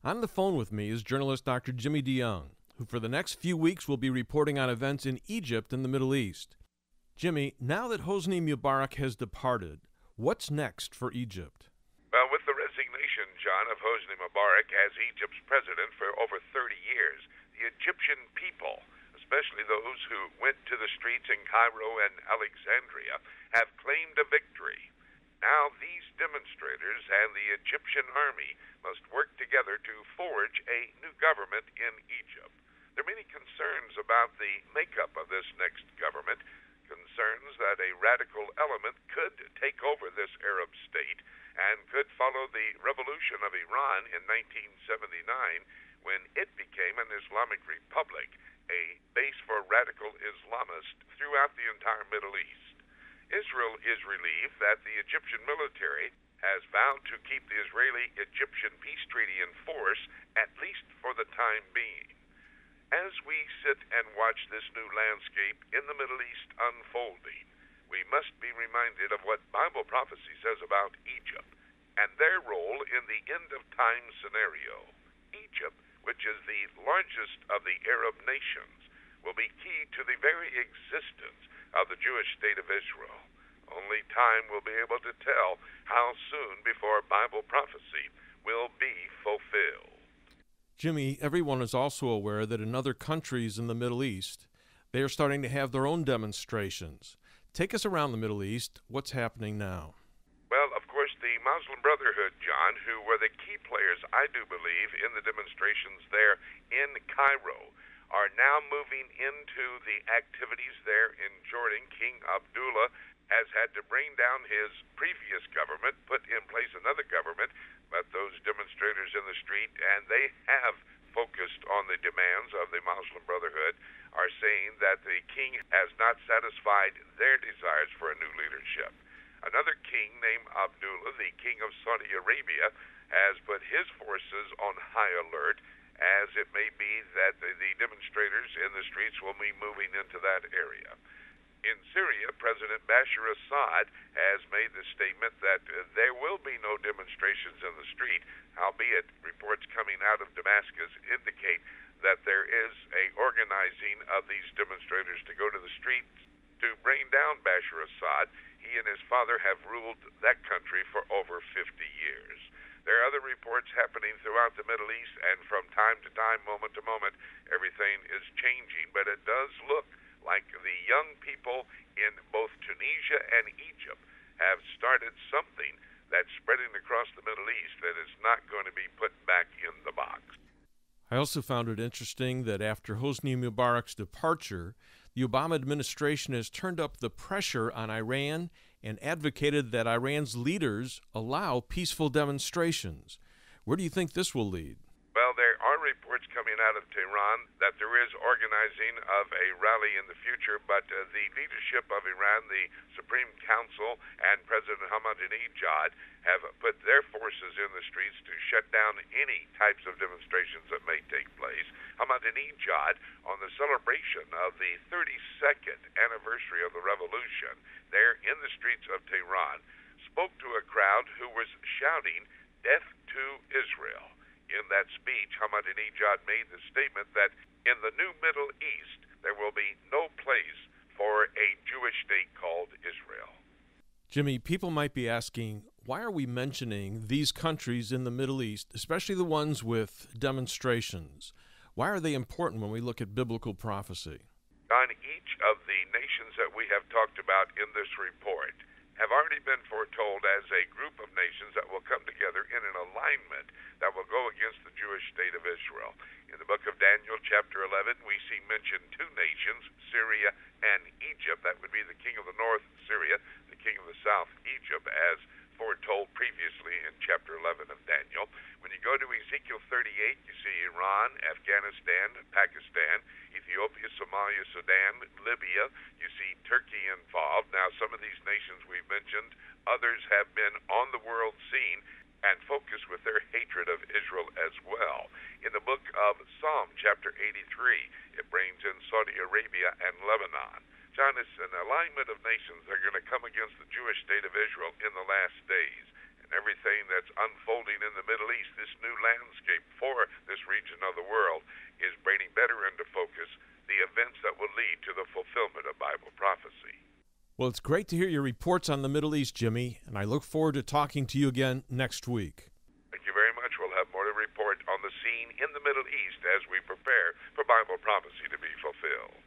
On the phone with me is journalist Dr. Jimmy DeYoung, who for the next few weeks will be reporting on events in Egypt and the Middle East. Jimmy, now that Hosni Mubarak has departed, what's next for Egypt? Well, with the resignation, John, of Hosni Mubarak as Egypt's president for over 30 years, the Egyptian people, especially those who went to the streets in Cairo and Alexandria, have claimed a victory. Now these demonstrators and the Egyptian army must work together to forge a new government in Egypt. There are many concerns about the makeup of this next government, concerns that a radical element could take over this Arab state and could follow the revolution of Iran in 1979 when it became an Islamic republic, a base for radical Islamists throughout the entire Middle East. Israel is relieved that the Egyptian military has vowed to keep the Israeli-Egyptian peace treaty in force, at least for the time being. As we sit and watch this new landscape in the Middle East unfolding, we must be reminded of what Bible prophecy says about Egypt and their role in the end-of-time scenario. Egypt, which is the largest of the Arab nations, will be key to the very existence of the Jewish state of Israel. Only time will be able to tell how soon before Bible prophecy will be fulfilled. Jimmy, everyone is also aware that in other countries in the Middle East, they are starting to have their own demonstrations. Take us around the Middle East. What's happening now? Well, of course, the Muslim Brotherhood, John, who were the key players, I do believe, in the demonstrations there in Cairo, are now moving into the activities there in Jordan. King Abdullah has had to bring down his previous government, put in place another government, but those demonstrators in the street, and they have focused on the demands of the Muslim Brotherhood, are saying that the king has not satisfied their desires for a new leadership. Another king named Abdullah, the king of Saudi Arabia, has put his forces on high alert, as it may be that the demonstrators in the streets will be moving into that area. In Syria, President Bashar Assad has made the statement that there will be no demonstrations in the street, albeit reports coming out of Damascus indicate that there is a organizing of these demonstrators to go to the streets to bring down Bashar Assad. He and his father have ruled that country for over 50 years. There are other reports happening throughout the Middle East, and from time to time, moment to moment, everything is changing. But it does look like the young people in both Tunisia and Egypt have started something that's spreading across the Middle East that is not going to be put back in the box. I also found it interesting that after Hosni Mubarak's departure, the Obama administration has turned up the pressure on Iran and advocated that Iran's leaders allow peaceful demonstrations. Where do you think this will lead? Well, there are reports coming out of Tehran that there is organizing of a rally in the future, but the leadership of Iran, the Supreme Council, and President Ahmadinejad have put their forces in the streets to shut down any types of demonstrations that may take place. Ahmadinejad, on the celebration of the 32nd anniversary of the revolution, there in the streets of Tehran, spoke to a crowd who was shouting, "Death to Israel." In that speech, Ahmadinejad made the statement that in the new Middle East, there will be no place for a Jewish state called Israel. Jimmy, people might be asking, why are we mentioning these countries in the Middle East, especially the ones with demonstrations? Why are they important when we look at biblical prophecy? On each of the nations that we have talked about in this report have already been foretold as a group of nations that will come together in an alignment that will go against the Jewish state of Israel. In the book of Daniel, chapter 11, we see mentioned two nations, Syria and Egypt. That would be the king of the north, Syria, the king of the south, Egypt, as foretold previously in chapter 11 of Daniel. When you go to Ezekiel 38, you see Iran, Afghanistan, Pakistan, Ethiopia, Somalia, Sudan, Libya. You see Turkey involved. Now, some of these nations we've mentioned, others have been on the world scene and focused with their hatred of Israel as well. In the book of Psalm, chapter 83, it brings in Saudi Arabia and Lebanon. John, it's an alignment of nations that are going to come against the Jewish state of Israel in the last days. And everything that's unfolding in the Middle East, this new landscape for lead to the fulfillment of Bible prophecy. Well, it's great to hear your reports on the Middle East, Jimmy, and I look forward to talking to you again next week. Thank you very much. We'll have more to report on the scene in the Middle East as we prepare for Bible prophecy to be fulfilled.